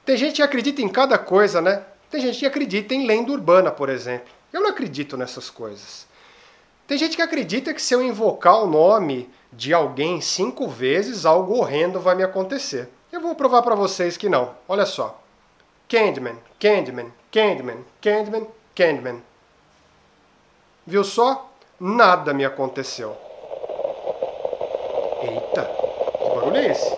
Tem gente que acredita em cada coisa, né? Tem gente que acredita em lenda urbana, por exemplo. Eu não acredito nessas coisas. Tem gente que acredita que se eu invocar o nome de alguém 5 vezes, algo horrendo vai me acontecer. Eu vou provar para vocês que não. Olha só. Candyman, Candyman, Candyman, Candyman, Candyman. Viu só? Nada me aconteceu. Eita, que barulho é esse?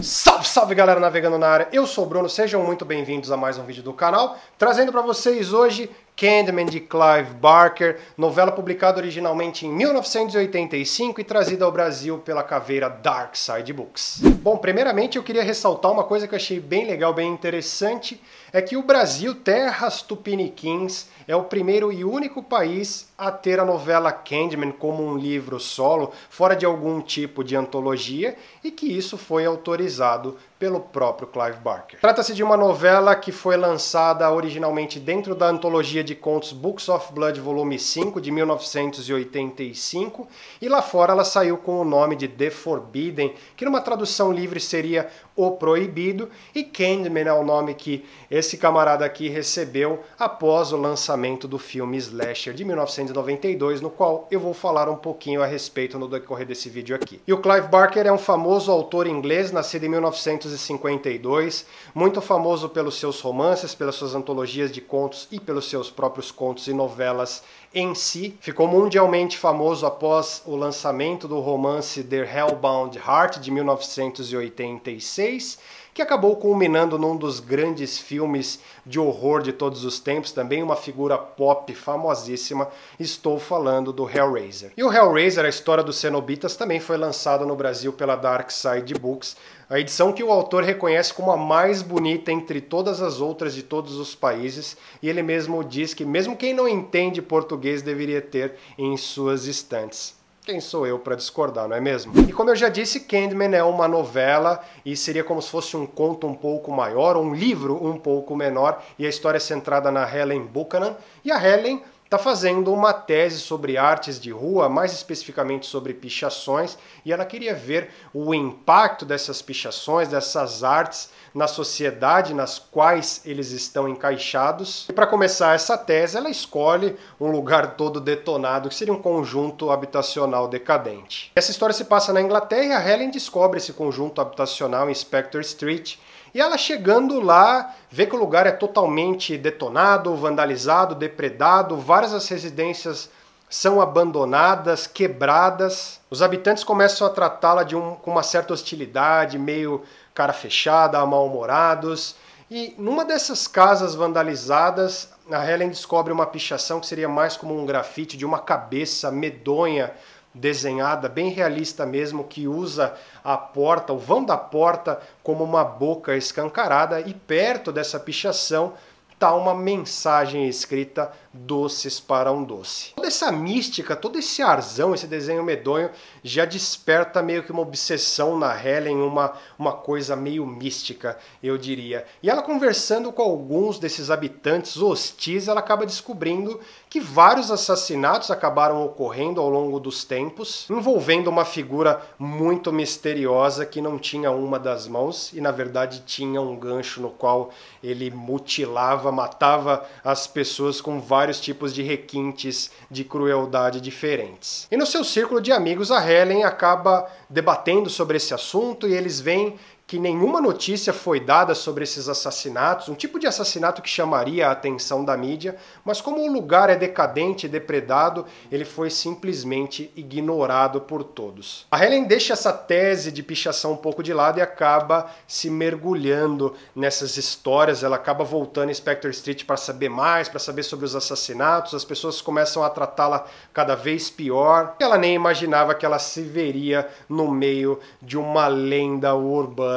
Salve, salve galera navegando na área, eu sou o Bruno, sejam muito bem-vindos a mais um vídeo do canal, trazendo para vocês hoje Candyman de Clive Barker, novela publicada originalmente em 1985 e trazida ao Brasil pela caveira Dark Side Books. Bom, primeiramente eu queria ressaltar uma coisa que eu achei bem legal, bem interessante, é que o Brasil, terras tupiniquins, é o primeiro e único país a ter a novela Candyman como um livro solo, fora de algum tipo de antologia, e que isso foi autorizado pelo próprio Clive Barker. Trata-se de uma novela que foi lançada originalmente dentro da antologia de contos Books of Blood Volume 5, de 1985, e lá fora ela saiu com o nome de The Forbidden, que numa tradução livre seria O Proibido, e Candyman é o nome que esse camarada aqui recebeu após o lançamento do filme Slasher de 1992, no qual eu vou falar um pouquinho a respeito no decorrer desse vídeo aqui. E o Clive Barker é um famoso autor inglês, nascido em 1952, muito famoso pelos seus romances, pelas suas antologias de contos e pelos seus próprios contos e novelas em si. Ficou mundialmente famoso após o lançamento do romance The Hellbound Heart, de 1986, que acabou culminando num dos grandes filmes de horror de todos os tempos, também uma figura pop famosíssima, estou falando do Hellraiser. E o Hellraiser, a história dos cenobitas, também foi lançado no Brasil pela Dark Side Books, a edição que o autor reconhece como a mais bonita entre todas as outras de todos os países, e ele mesmo diz que mesmo quem não entende português deveria ter em suas estantes. Quem sou eu para discordar, não é mesmo? E como eu já disse, Candyman é uma novela e seria como se fosse um conto um pouco maior, ou um livro um pouco menor, e a história é centrada na Helen Buchanan, e a Helen está fazendo uma tese sobre artes de rua, mais especificamente sobre pichações, e ela queria ver o impacto dessas pichações, dessas artes, na sociedade nas quais eles estão encaixados. E para começar essa tese, ela escolhe um lugar todo detonado, que seria um conjunto habitacional decadente. Essa história se passa na Inglaterra e a Helen descobre esse conjunto habitacional em Spectre Street, e ela chegando lá, vê que o lugar é totalmente detonado, vandalizado, depredado, várias das residências são abandonadas, quebradas. Os habitantes começam a tratá-la com uma certa hostilidade, meio cara fechada, mal-humorados. E numa dessas casas vandalizadas, a Helen descobre uma pichação que seria mais como um grafite de uma cabeça medonha, desenhada, bem realista mesmo, que usa a porta, o vão da porta, como uma boca escancarada, e perto dessa pichação está uma mensagem escrita: doces para um doce. Toda essa mística, todo esse arzão, esse desenho medonho, já desperta meio que uma obsessão na Helen, uma coisa meio mística, eu diria. E ela, conversando com alguns desses habitantes hostis, ela acaba descobrindo que vários assassinatos acabaram ocorrendo ao longo dos tempos, envolvendo uma figura muito misteriosa que não tinha uma das mãos e, na verdade, tinha um gancho no qual ele mutilava, matava as pessoas com vários tipos de requintes de crueldade diferentes. E no seu círculo de amigos, a Helen acaba debatendo sobre esse assunto e eles veem que nenhuma notícia foi dada sobre esses assassinatos, um tipo de assassinato que chamaria a atenção da mídia, mas como o lugar é decadente e depredado, ele foi simplesmente ignorado por todos. A Helen deixa essa tese de pichação um pouco de lado e acaba se mergulhando nessas histórias, ela acaba voltando em Spectre Street para saber mais, para saber sobre os assassinatos, as pessoas começam a tratá-la cada vez pior, ela nem imaginava que ela se veria no meio de uma lenda urbana,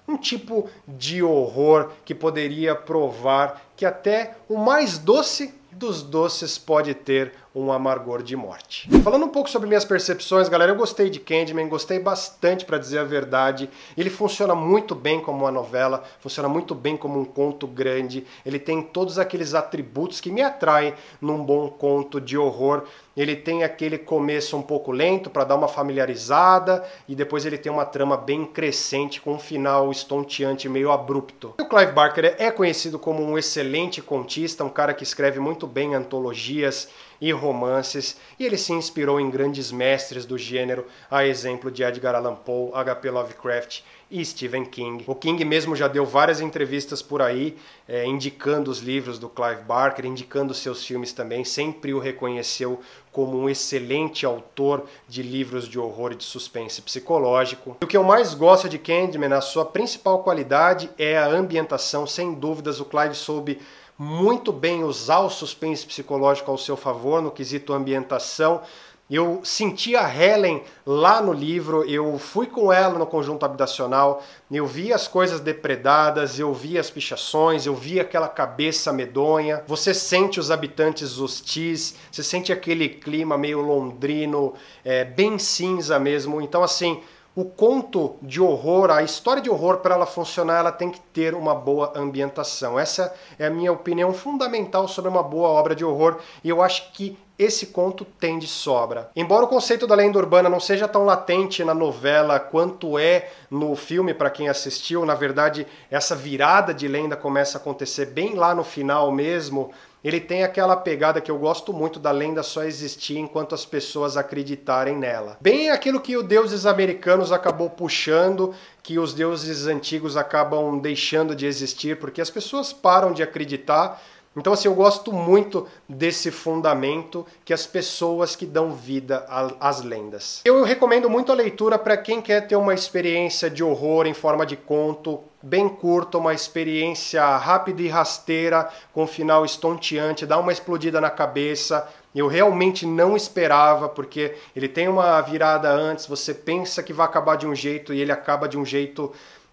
um tipo de horror que poderia provar que até o mais doce dos doces pode ter um amargor de morte. Falando um pouco sobre minhas percepções, galera, eu gostei de Candyman, gostei bastante, para dizer a verdade. Ele funciona muito bem como uma novela, funciona muito bem como um conto grande, ele tem todos aqueles atributos que me atraem num bom conto de horror. Ele tem aquele começo um pouco lento para dar uma familiarizada e depois ele tem uma trama bem crescente com um final estonteante meio abrupto. O Clive Barker é conhecido como um excelente contista, um cara que escreve muito bem antologias e romances, e ele se inspirou em grandes mestres do gênero, a exemplo de Edgar Allan Poe, H.P. Lovecraft e Stephen King. O King mesmo já deu várias entrevistas por aí, indicando os livros do Clive Barker, indicando seus filmes também, sempre o reconheceu como um excelente autor de livros de horror e de suspense psicológico. E o que eu mais gosto de Candyman, a sua principal qualidade é a ambientação. Sem dúvidas, o Clive soube muito bem usar o suspense psicológico ao seu favor no quesito ambientação. Eu senti a Helen lá no livro, eu fui com ela no conjunto habitacional, eu vi as coisas depredadas, eu vi as pichações, eu vi aquela cabeça medonha. Você sente os habitantes hostis, você sente aquele clima meio londrino, bem cinza mesmo. Então, assim, o conto de horror, a história de horror, para ela funcionar, ela tem que ter uma boa ambientação. Essa é a minha opinião fundamental sobre uma boa obra de horror, e eu acho que esse conto tem de sobra. Embora o conceito da lenda urbana não seja tão latente na novela quanto é no filme para quem assistiu, na verdade essa virada de lenda começa a acontecer bem lá no final mesmo. Ele tem aquela pegada que eu gosto muito da lenda só existir enquanto as pessoas acreditarem nela. Bem aquilo que os deuses americanos acabou puxando, que os deuses antigos acabam deixando de existir porque as pessoas param de acreditar. Então, assim, eu gosto muito desse fundamento que as pessoas que dão vida às lendas. Eu recomendo muito a leitura para quem quer ter uma experiência de horror em forma de conto, bem curta, uma experiência rápida e rasteira, com um final estonteante, dá uma explodida na cabeça. Eu realmente não esperava, porque ele tem uma virada antes, você pensa que vai acabar de um jeito e ele acaba de um jeito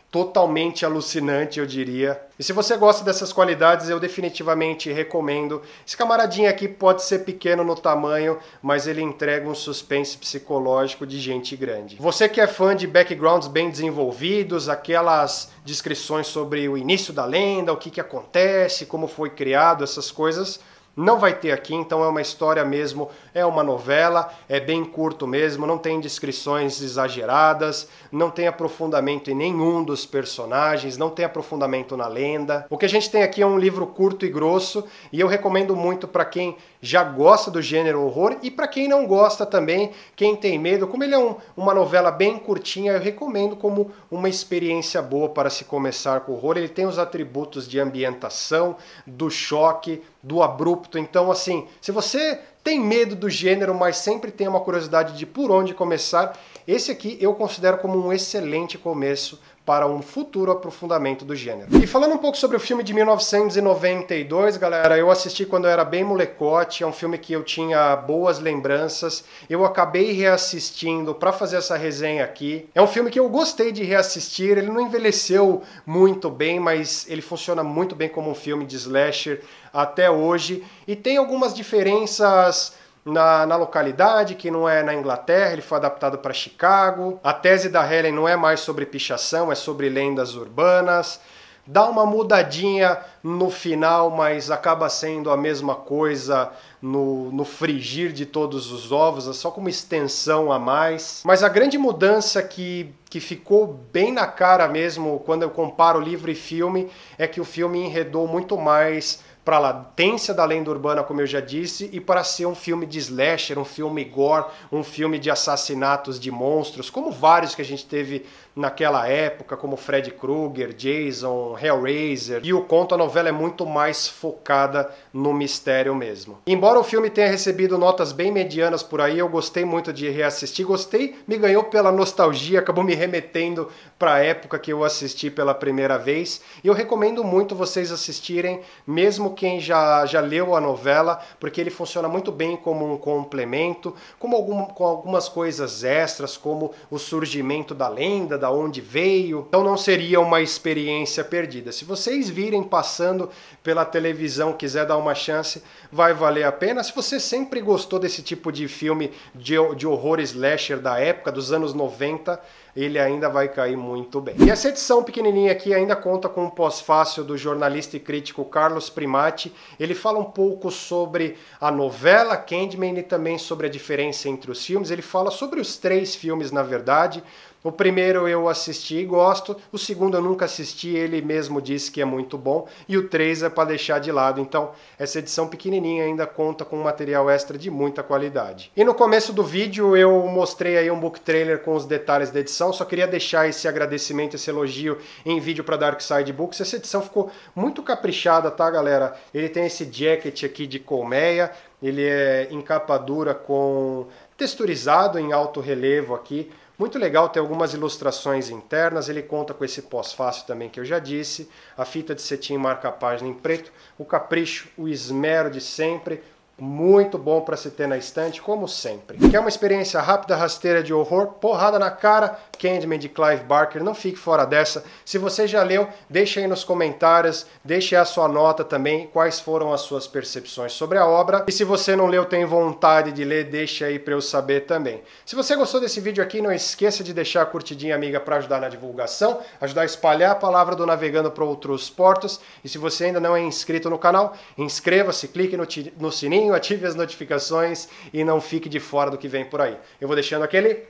totalmente alucinante, eu diria. E se você gosta dessas qualidades, eu definitivamente recomendo. Esse camaradinho aqui pode ser pequeno no tamanho, mas ele entrega um suspense psicológico de gente grande. Você que é fã de backgrounds bem desenvolvidos, aquelas descrições sobre o início da lenda, o que acontece, como foi criado, essas coisas, não vai ter aqui. Então é uma história mesmo, é uma novela, é bem curto mesmo, não tem descrições exageradas, não tem aprofundamento em nenhum dos personagens, não tem aprofundamento na lenda. O que a gente tem aqui é um livro curto e grosso, e eu recomendo muito para quem já gosta do gênero horror e para quem não gosta também, quem tem medo. Como ele é uma novela bem curtinha, eu recomendo como uma experiência boa para se começar com horror. Ele tem os atributos de ambientação, do choque, do abrupto. Então, assim, se você tem medo do gênero, mas sempre tem uma curiosidade de por onde começar, esse aqui eu considero como um excelente começo para um futuro aprofundamento do gênero. E falando um pouco sobre o filme de 1992, galera, eu assisti quando eu era bem molecote, é um filme que eu tinha boas lembranças, eu acabei reassistindo para fazer essa resenha aqui. É um filme que eu gostei de reassistir, ele não envelheceu muito bem, mas ele funciona muito bem como um filme de slasher até hoje, e tem algumas diferenças na localidade, que não é na Inglaterra, ele foi adaptado para Chicago. A tese da Helen não é mais sobre pichação, é sobre lendas urbanas. dá uma mudadinha no final, mas acaba sendo a mesma coisa no frigir de todos os ovos, é só como extensão a mais. Mas a grande mudança que ficou bem na cara mesmo quando eu comparo livro e filme é que o filme enredou muito mais para a latência da lenda urbana, como eu já disse, e para ser um filme de slasher, um filme gore, um filme de assassinatos de monstros, como vários que a gente teve naquela época, como Freddy Krueger, Jason, Hellraiser. E o conto, a novela é muito mais focada no mistério mesmo. Embora o filme tenha recebido notas bem medianas por aí, eu gostei muito de reassistir. Gostei, me ganhou pela nostalgia, acabou me remetendo para a época que eu assisti pela primeira vez. E eu recomendo muito vocês assistirem, mesmo quem já leu a novela, porque ele funciona muito bem como um complemento, com algumas coisas extras, como o surgimento da lenda, da onde veio. Então não seria uma experiência perdida. Se vocês virem passando pela televisão, quiser dar uma chance, vai valer a pena. Se você sempre gostou desse tipo de filme de horror slasher da época, dos anos 90, ele ainda vai cair muito bem. E essa edição pequenininha aqui ainda conta com um pós-fácil do jornalista e crítico Carlos Primati. Ele fala um pouco sobre a novela Candyman e também sobre a diferença entre os filmes. Ele fala sobre os 3 filmes, na verdade. O primeiro eu assisti e gosto, o segundo eu nunca assisti, ele mesmo disse que é muito bom, e o 3 é para deixar de lado. Então essa edição pequenininha ainda conta com um material extra de muita qualidade. E no começo do vídeo eu mostrei aí um book trailer com os detalhes da edição, só queria deixar esse agradecimento, esse elogio em vídeo para Darkside Books. Essa edição ficou muito caprichada, tá, galera? Ele tem esse jacket aqui de colmeia, ele é em capa dura com texturizado em alto relevo aqui. Muito legal, tem algumas ilustrações internas, ele conta com esse pós-fácil também que eu já disse, a fita de cetim marca a página em preto, o capricho, o esmero de sempre, muito bom para se ter na estante, como sempre. Quer uma experiência rápida, rasteira de horror, porrada na cara, Candyman de Clive Barker, não fique fora dessa. Se você já leu, deixe aí nos comentários, deixe a sua nota também, quais foram as suas percepções sobre a obra. E se você não leu, tem vontade de ler, deixe aí para eu saber também. Se você gostou desse vídeo aqui, não esqueça de deixar a curtidinha amiga para ajudar na divulgação, ajudar a espalhar a palavra do Navegando para outros portos. E se você ainda não é inscrito no canal, inscreva-se, clique no sininho, ative as notificações e não fique de fora do que vem por aí. Eu vou deixando aquele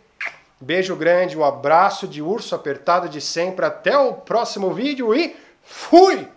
beijo grande, um abraço de urso apertado de sempre. Até o próximo vídeo e fui!